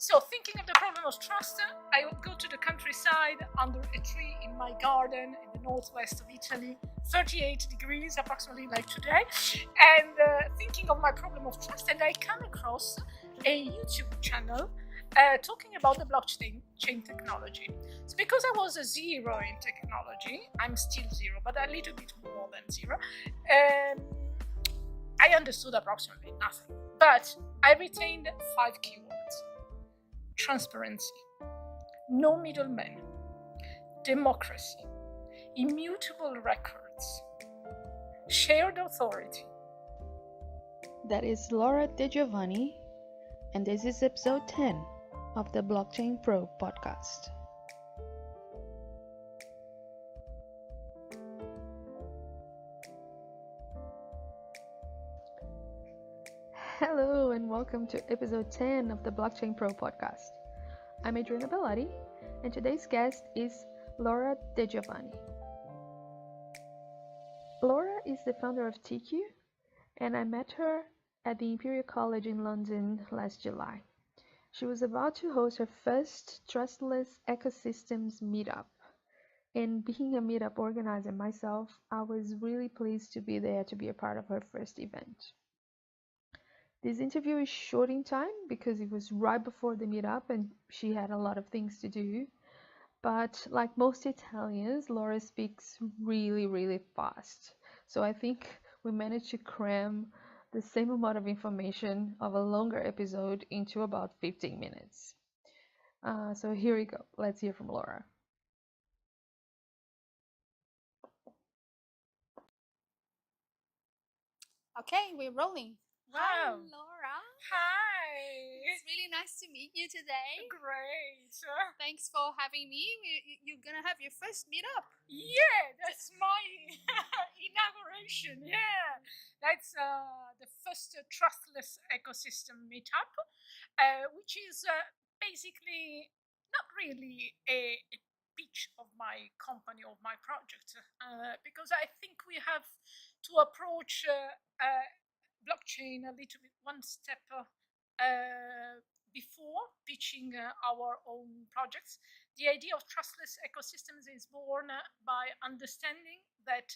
So thinking of the problem of trust, I would go to the countryside under a tree in my garden in the northwest of Italy, 38 degrees approximately like today, and thinking of my problem of trust, and I come across a YouTube channel talking about the blockchain technology. So because I was a zero in technology, I'm still zero, but a little bit more than zero, I understood approximately nothing. But I retained 5 keywords: transparency, no middlemen, democracy, immutable records, shared authority. That is Laura Degiovanni, and this is episode 10 of the Blockchain Pro podcast. Hello and welcome to episode 10 of the Blockchain Pro podcast. I'm Adriana Bellotti, and today's guest is Laura Degiovanni. Laura is the founder of TQ, and I met her at the Imperial College in London last July. She was about to host her first Trustless Ecosystems meetup. And being a meetup organizer myself, I was really pleased to be there to be a part of her first event. This interview is short in time because it was right before the meetup and she had a lot of things to do. But like most Italians, Laura speaks really fast. So I think we managed to cram the same amount of information of a longer episode into about 15 minutes. So here we go. Let's hear from Laura. Okay, we're rolling. Wow. Hi, Laura. Hi. It's really nice to meet you today. Great. Thanks for having me. You're gonna have your first meetup. Yeah, that's my inauguration. Yeah, that's the first Trustless Ecosystem meetup, which is basically not really a pitch of my company, of my project, because I think we have to approach blockchain a little bit one step before pitching our own projects. The idea of trustless ecosystems is born by understanding that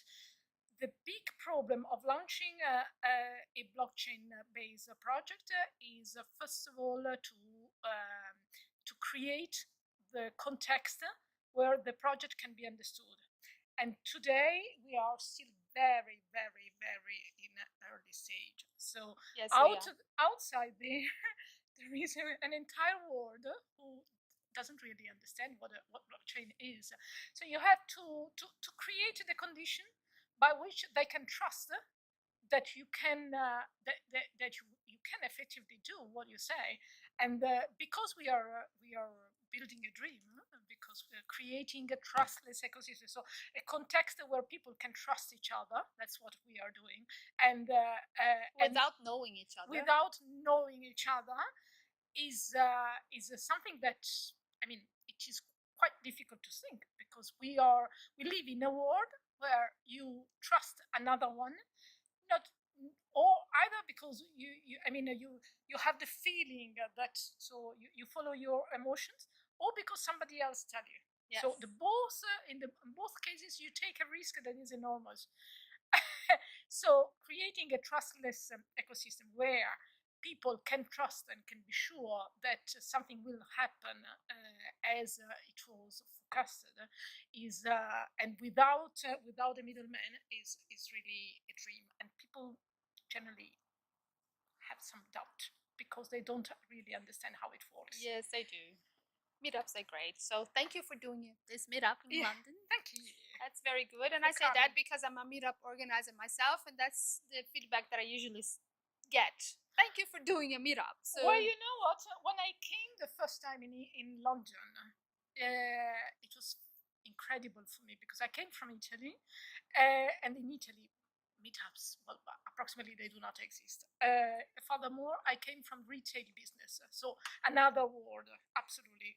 the big problem of launching a blockchain-based project is, first of all, to create the context where the project can be understood. And today we are still very in an early stage. So Yes, outside there, there is an entire world who doesn't really understand what blockchain is. So you have to create the condition by which they can trust that you can that you can effectively do what you say. And because we are building a dream, because we're creating a trustless ecosystem, so a context where people can trust each other. That's what we are doing, and without knowing each other. Without knowing each other is something that, I mean, it is quite difficult to think, because we live in a world where you trust another one, not or either because you have the feeling that, so you follow your emotions, or because somebody else tell you. Yes. So in both cases you take a risk that is enormous. So creating a trustless ecosystem where people can trust and can be sure that something will happen as it was forecasted is and without a middleman is really a dream. And people generally have some doubt because they don't really understand how it works. Yes, they do. Meetups are great. So thank you for doing this meetup in London. Thank you. That's very good. And I say that because I'm a meetup organizer myself, and that's the feedback that I usually get. Thank you for doing a meetup. So, well, you know what? When I came the first time in London, it was incredible for me because I came from Italy, and in Italy, meetups, well, approximately they do not exist. Furthermore, I came from retail business, so another world, absolutely.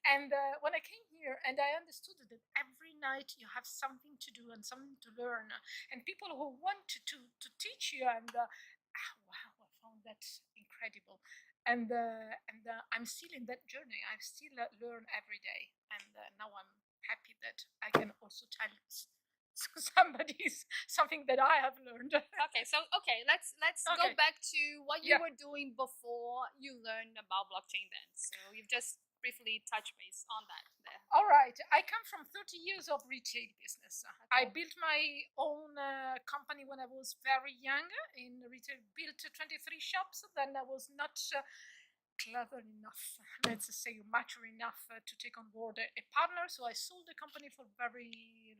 And when I came here, and I understood that every night you have something to do and something to learn, and people who want to teach you, and wow, I found that incredible. and I'm still in that journey. I still learn every day, and now I'm happy that I can also tell somebody's something that I have learned. Okay, let's go back to what you were doing before you learned about blockchain then. So you've just briefly touched base on that there. All right, I come from 30 years of retail business. I built my own company when I was very young in retail, built 23 shops. Then I was not clever enough, let's say mature enough to take on board a partner. So I sold the company for very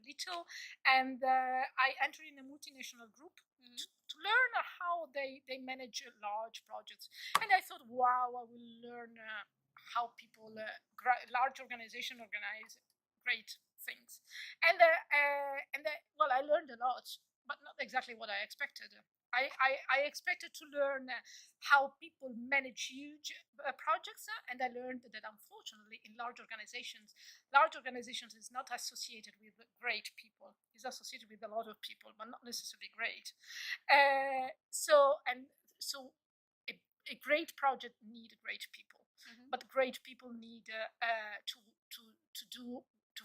little, and I entered in a multinational group to learn how they manage large projects. And I thought, wow, I will learn how people, large organizations organize great things. And well, I learned a lot, but not exactly what I expected. I expected to learn how people manage huge projects, and I learned that unfortunately in large organizations is not associated with great people. It's associated with a lot of people, but not necessarily great. So a great project need great people, but great people need to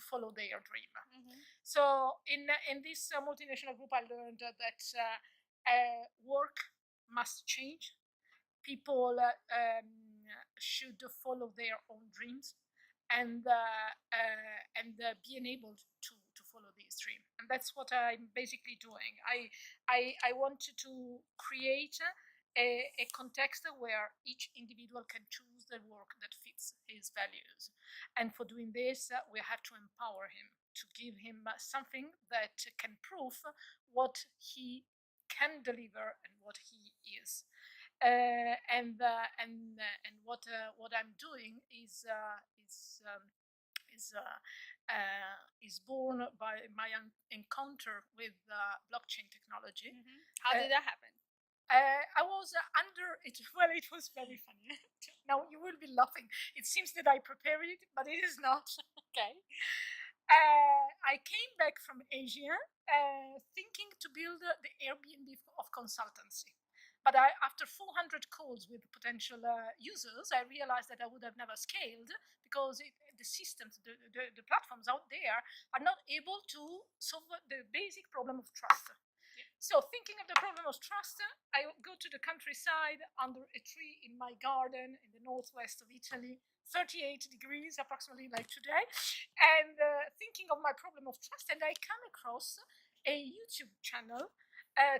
follow their dream. So in this multinational group, I learned that work must change. People should follow their own dreams and be enabled to follow this dream. And that's what I'm basically doing. I wanted to create a context where each individual can choose the work that fits his values. And for doing this, we have to empower him, to give him something that can prove what he can deliver and what he is. And what I'm doing is born by my encounter with blockchain technology. How did that happen? I was under it. Well, it was very funny. Now you will be laughing. It seems that I prepared it, but it is not. Okay. I came back from Asia thinking to build the Airbnb of consultancy. But after 400 calls with potential users, I realized that I would have never scaled because the systems, the platforms out there are not able to solve the basic problem of trust. So thinking of the problem of trust, I go to the countryside under a tree in my garden in the northwest of Italy, 38 degrees approximately like today, and thinking of my problem of trust, and I come across a YouTube channel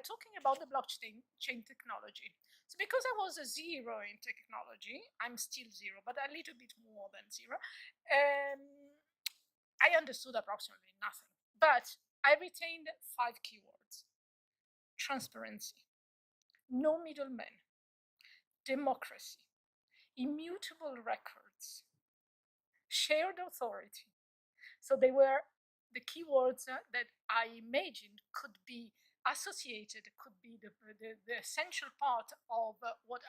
talking about the blockchain technology. So because I was a zero in technology, I'm still zero, but a little bit more than zero, I understood approximately nothing. But I retained 5 keywords: transparency, no middlemen, democracy, immutable records, shared authority. So they were the keywords that I imagined could be associated, could be the essential part of what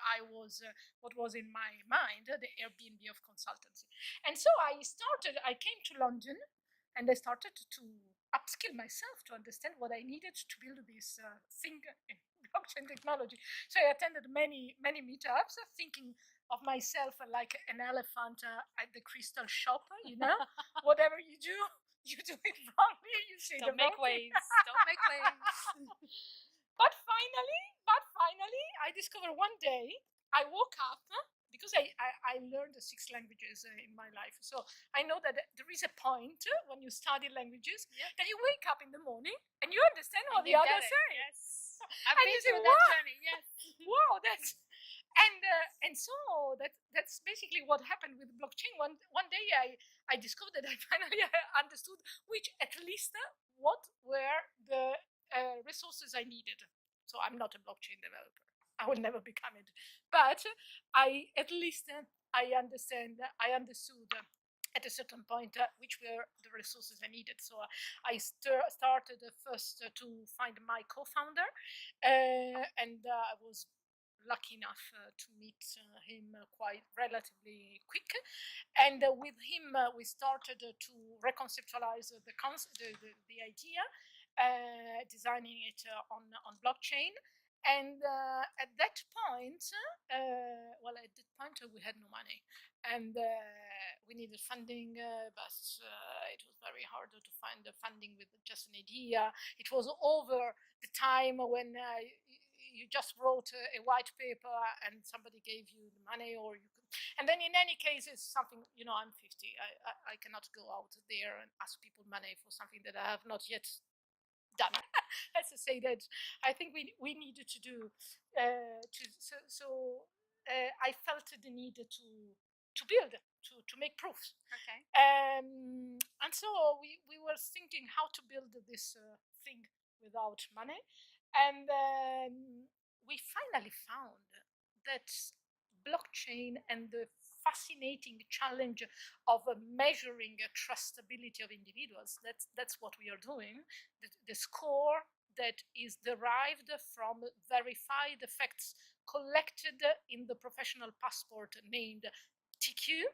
was in my mind, the Airbnb of consultancy. And so I came to London, and I started to upskill myself to understand what I needed to build this thing in blockchain technology. So I attended many meetups, thinking of myself like an elephant at the crystal shop. Whatever you do it wrongly. You say don't make waves. Don't make waves. But finally, I discovered one day. I woke up because I learned 6 languages in my life. So I know that there is a point when you study languages that you wake up in the morning and you understand what the others say. Yes. I've been through that journey. Yes. Wow, that's and so that's basically what happened with blockchain. One day I discovered that I finally understood at least what were the resources I needed. So I'm not a blockchain developer. I will never become it. But I understood at a certain point which were the resources I needed. So I started first to find my co-founder, and I was lucky enough to meet him quite relatively quick. And with him, we started to reconceptualize the idea, designing it on blockchain. And at that point, we had no money, and we needed funding, but it was very hard to find the funding with just an idea. It was over the time when you just wrote a white paper and somebody gave you the money, or you could. And then in any case, it's something, I'm 50. I cannot go out there and ask people money for something that I have not yet done. Let's just say that I think we needed to do I felt the need to build, to make proofs. Okay. And so we were thinking how to build this thing without money, and we finally found that blockchain and the fascinating challenge of measuring trustability of individuals. That's what we are doing. The score that is derived from verified facts collected in the professional passport named TQ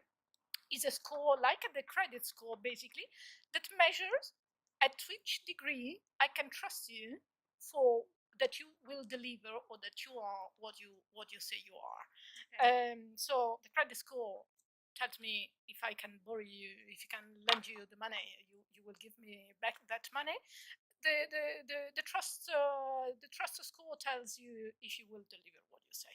is a score like the credit score, basically, that measures at which degree I can trust you for that you will deliver, or that you are what you say you are. Okay. So the credit score tells me if I can borrow you, if I can lend you the money, you will give me back that money. The trust score tells you if you will deliver what you say.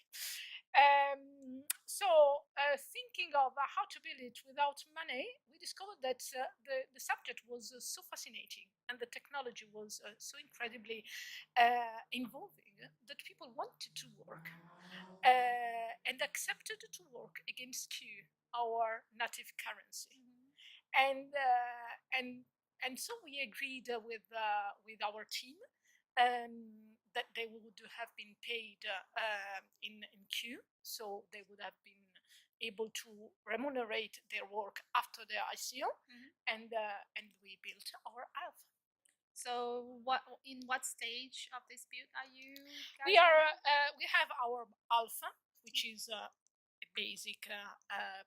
Thinking of how to build it without money, we discovered that the subject was so fascinating and the technology was so incredibly involving that people wanted to work and accepted to work against Q, our native currency. Mm-hmm. And so we agreed with our team that they would have been paid in Q, so they would have been able to remunerate their work after their ICO, mm-hmm. and we built our alpha. So, in what stage of this build are you guys? We have our alpha, which is a basic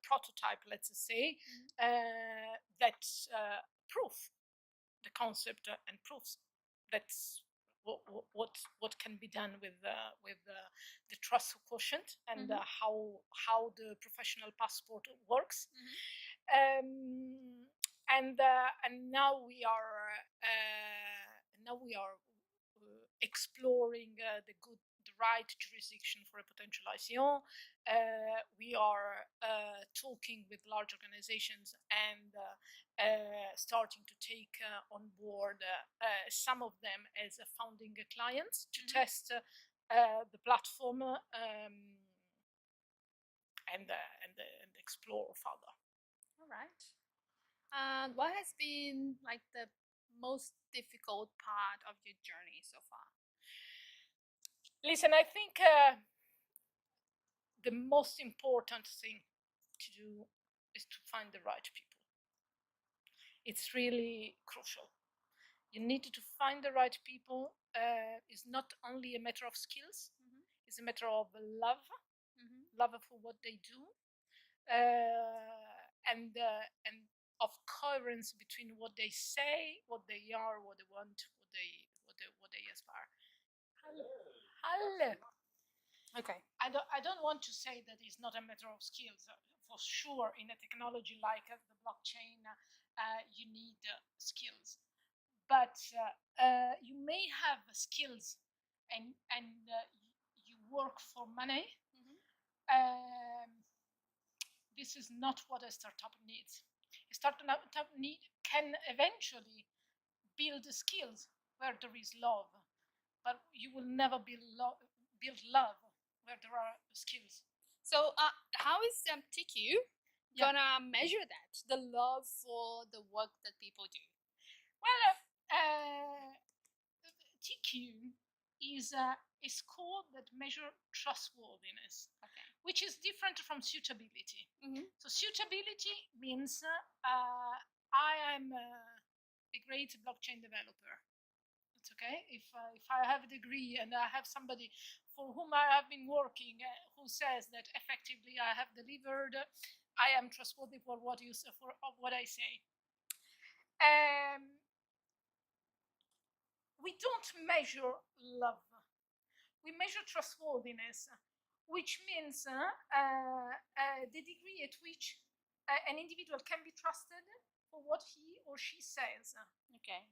prototype, let's say, mm-hmm. That proof the concept and proofs that's what can be done with the trust quotient and mm-hmm. How the professional passport works. Mm-hmm. And now we are exploring the right jurisdiction for a potential ICO. We are talking with large organizations and starting to take on board some of them as founding clients to mm-hmm. test the platform and explore further. All right. And what has been like the most difficult part of your journey so far? Listen, I think the most important thing to do is to find the right people. It's really crucial. You need to find the right people. It's not only a matter of skills. Mm-hmm. It's a matter of love, mm-hmm. love for what they do, and of coherence between what they say, what they are, what they want, what they aspire. Hello. Okay. I don't want to say that it's not a matter of skills. For sure, in a technology like the blockchain, you need skills. But you may have skills and you work for money. Mm-hmm. This is not what a startup needs. A startup can eventually build skills where there is love, but you will never build love where there are skills. So how is TQ gonna measure that, the love for the work that people do? Well, TQ is a score that measures trustworthiness, okay. Which is different from suitability. Mm-hmm. So suitability means I am a great blockchain developer. It's okay if I have a degree and I have somebody for whom I have been working who says that effectively I have delivered, I am trustworthy for what I say. We don't measure love. we measure trustworthiness, which means the degree at which an individual can be trusted for what he or she says. Okay.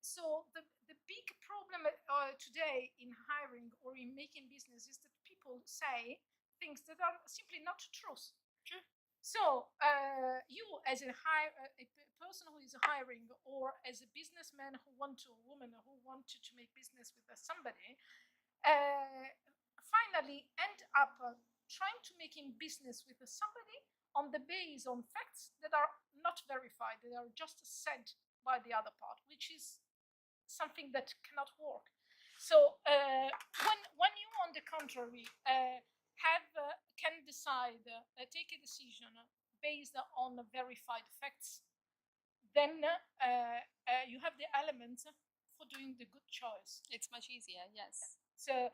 So the big problem today in hiring or in making business is that people say things that are simply not true. True. So you as a person who is hiring, or as a businessman who woman who wanted to make business with somebody, finally end up trying to making business with somebody on the base on facts that are not verified, that are just said by the other part, which is something that cannot work. So when you, on the contrary, can decide, take a decision based on verified facts, then you have the elements for doing the good choice. It's much easier, yes. So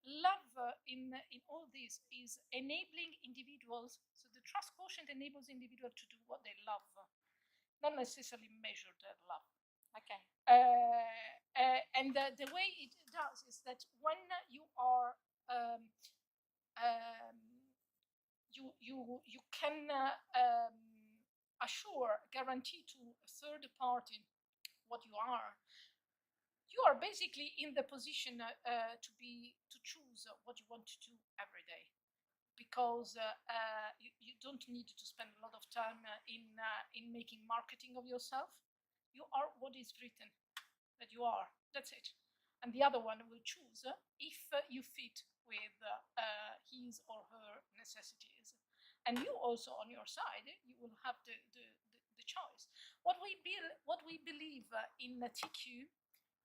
love in all this is enabling individuals. So the trust quotient enables individuals to do what they love, not necessarily measure their love. Okay. And the way it does is that when you are you can guarantee to a third party what you are basically in the position to choose what you want to do every day, because you don't need to spend a lot of time in making marketing of yourself. You are what is written that you are. That's it. And the other one will choose if you fit with his or her necessities. And you also, on your side, you will have the choice. What we believe in TQ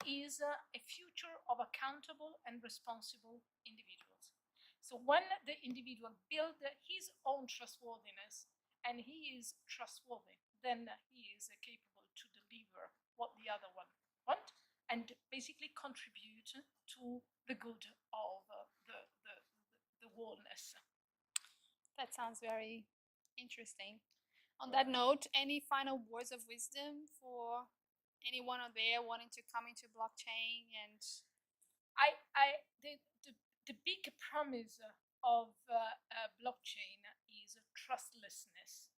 is a future of accountable and responsible individuals. So when the individual builds his own trustworthiness and he is trustworthy, then he is capable to deliver what the other one wants and basically contribute to the good of the wholeness. That sounds very interesting. On that note, any final words of wisdom for anyone out there wanting to come into blockchain? And the big promise of blockchain is trustlessness.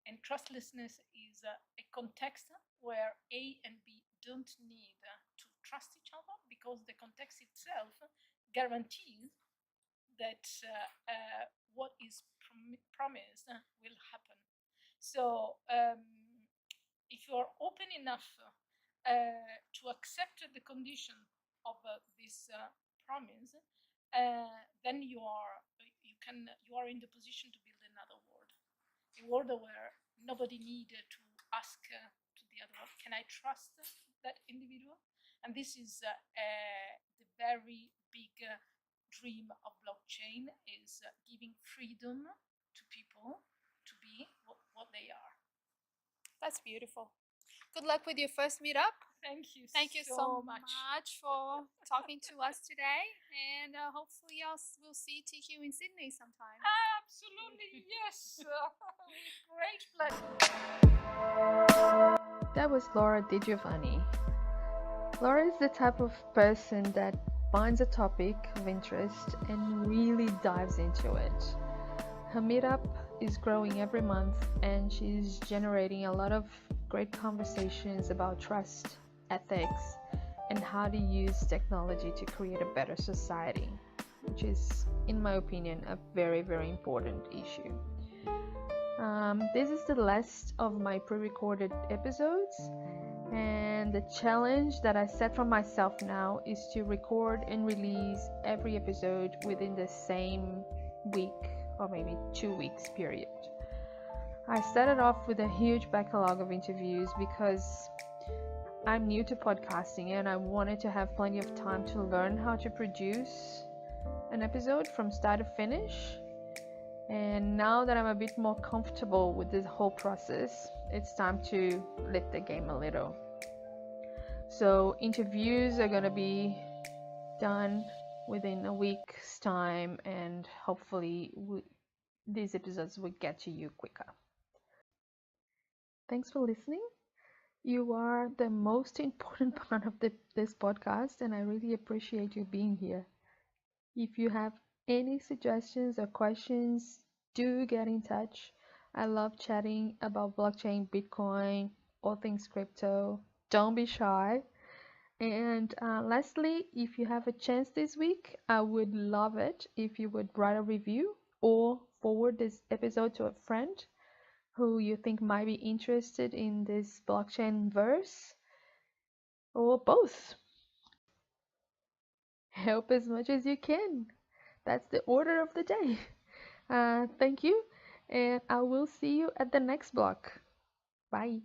And trustlessness is a context where A and B don't need to trust each other, because the context itself guarantees that what is promised will happen. So if you are open enough to accept the condition of this promise, then you are in the position to build another world, a world where nobody needed to ask to the other one, can I trust that individual? And this is the very big dream of blockchain, is giving freedom to people to be what they are. That's beautiful. Good luck with your first meetup. Thank you. Thank you so much for talking to us today, and hopefully we'll see TQ in Sydney sometime. Absolutely, yes. With great pleasure. That was Laura Degiovanni. Laura is the type of person that finds a topic of interest and really dives into it. Her meetup is growing every month, and she's generating a lot of great conversations about trust, ethics, and how to use technology to create a better society, which is, in my opinion, a very, very important issue. This is the last of my pre-recorded episodes, and the challenge that I set for myself now is to record and release every episode within the same week or maybe 2 weeks period. I started off with a huge backlog of interviews because I'm new to podcasting and I wanted to have plenty of time to learn how to produce an episode from start to finish. And now that I'm a bit more comfortable with this whole process, it's time to lift the game a little. So interviews are going to be done within a week's time, and hopefully these episodes will get to you quicker. Thanks for listening. You are the most important part of this podcast, and I really appreciate you being here. If you have any suggestions or questions, do get in touch. I love chatting about blockchain, Bitcoin, all things crypto. Don't be shy. And lastly, if you have a chance this week, I would love it if you would write a review or forward this episode to a friend who you think might be interested in this blockchain verse, or both. Help as much as you can. That's the order of the day. Thank you, and I will see you at the next block. Bye.